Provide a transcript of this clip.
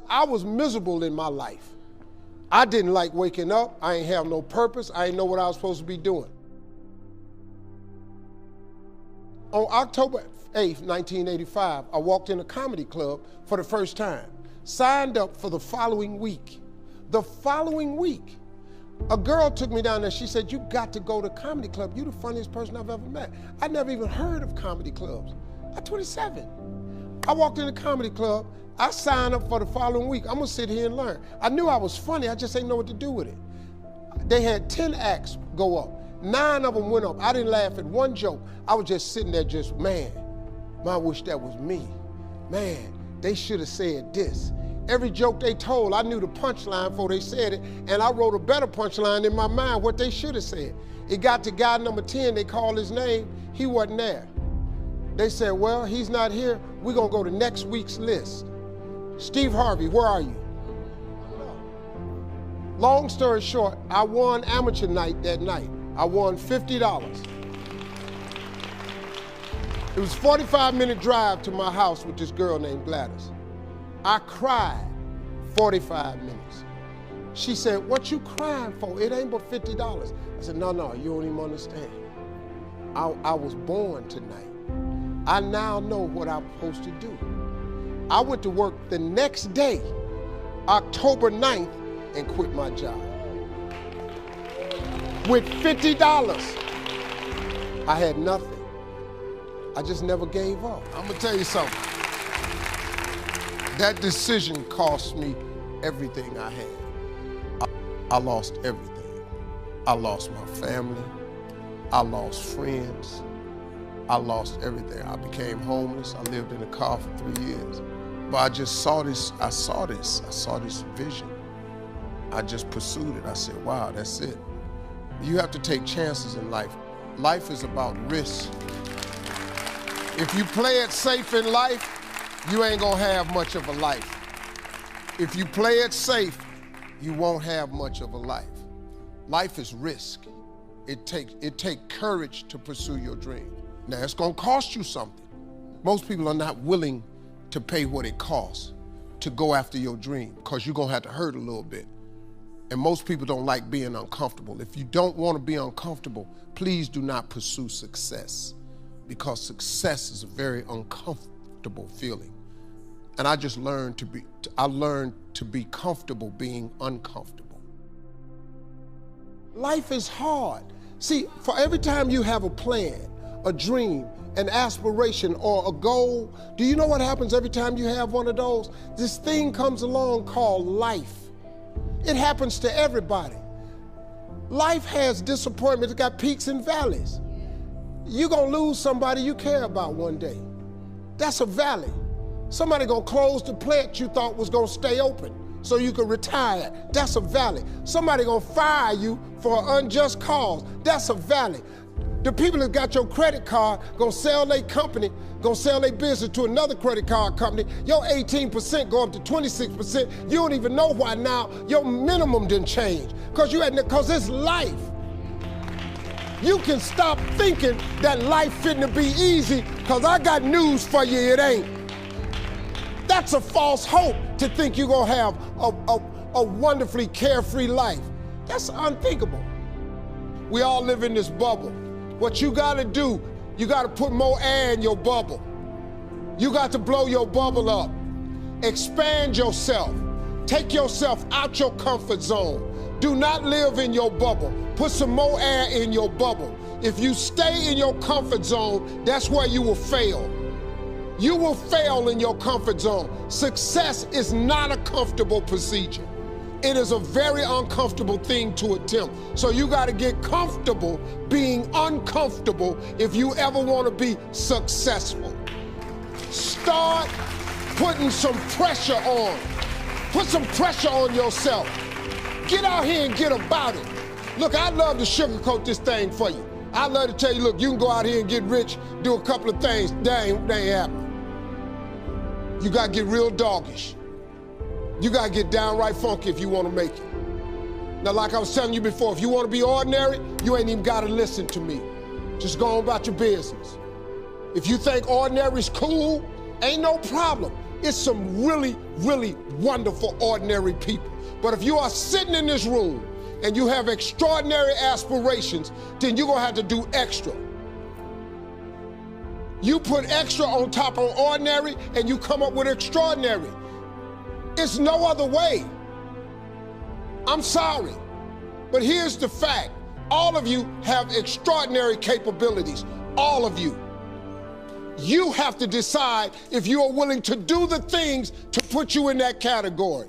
I was miserable in my life. I didn't like waking up. I ain't have no purpose. I didn't know what I was supposed to be doing. On October 8th, 1985, I walked in a comedy club for the first time, signed up for the following week. The following week, a girl took me down there. She said, "You got to go to comedy club. You're the funniest person I've ever met." I never even heard of comedy clubs. I'm 27. I walked in the comedy club. I signed up for the following week. I'm gonna sit here and learn. I knew I was funny. I just didn't know what to do with it. They had 10 acts go up. 9 of them went up. I didn't laugh at one joke. I was just sitting there just, man, I wish that was me. Man, they should have said this. Every joke they told, I knew the punchline before they said it, and I wrote a better punchline in my mind, what they should have said. It got to guy number 10, they called his name, he wasn't there. They said, well, he's not here, we're gonna go to next week's list. Steve Harvey, where are you? Long story short, I won amateur night that night. I won $50. It was a 45-minute drive to my house with this girl named Gladys. I cried 45 minutes. She said, "What you crying for? It ain't but $50. I said, no, you don't even understand. I was born tonight. I now know what I'm supposed to do. I went to work the next day, October 9th, and quit my job. With $50, I had nothing. I just never gave up. I'm gonna tell you something. That decision cost me everything I had. I lost everything. I lost my family. I lost friends. I lost everything. I became homeless. I lived in a car for 3 years. But I just saw this, I saw this vision. I just pursued it. I said, wow, that's it. You have to take chances in life. Life is about risk. If you play it safe in life, you ain't gonna have much of a life. If you play it safe, you won't have much of a life. Life is risk. It takes courage to pursue your dream. Now, it's gonna cost you something. Most people are not willing to pay what it costs to go after your dream, because you're gonna have to hurt a little bit. And most people don't like being uncomfortable. If you don't wanna be uncomfortable, please do not pursue success, because success is a very uncomfortable feeling. And I just learned to be comfortable being uncomfortable. Life is hard. See, for every time you have a plan, a dream, an aspiration, or a goal, do you know what happens every time you have one of those? This thing comes along called life. It happens to everybody. Life has disappointments, it's got peaks and valleys. You're gonna lose somebody you care about one day. That's a valley. Somebody gonna close the plant you thought was gonna stay open so you could retire. That's a valley. Somebody gonna fire you for an unjust cause. That's a valley. The people that got your credit card gonna sell their company, gonna sell their business to another credit card company. Your 18% go up to 26%. You don't even know why now your minimum didn't change. Because it's life. You can stop thinking that life fitting to be easy, because I got news for you, it ain't. That's a false hope to think you're gonna have a wonderfully carefree life. That's unthinkable. We all live in this bubble. What you gotta do, you gotta put more air in your bubble. You got to blow your bubble up. Expand yourself. Take yourself out your comfort zone. Do not live in your bubble. Put some more air in your bubble. If you stay in your comfort zone, that's where you will fail. You will fail in your comfort zone. Success is not a comfortable procedure. It is a very uncomfortable thing to attempt. So you got to get comfortable being uncomfortable if you ever want to be successful. Start putting some pressure on. Put some pressure on yourself. Get out here and get about it. Look, I'd love to sugarcoat this thing for you. I'd love to tell you, look, you can go out here and get rich, do a couple of things. That ain't happening. You got to get real doggish. You got to get downright funky if you want to make it. Now, like I was telling you before, if you want to be ordinary, you ain't even got to listen to me. Just go on about your business. If you think ordinary is cool, ain't no problem. It's some really, really wonderful, ordinary people. But if you are sitting in this room and you have extraordinary aspirations, then you're gonna have to do extra. You put extra on top of ordinary and you come up with extraordinary. It's no other way. I'm sorry, but here's the fact. All of you have extraordinary capabilities, all of you. You have to decide if you are willing to do the things to put you in that category.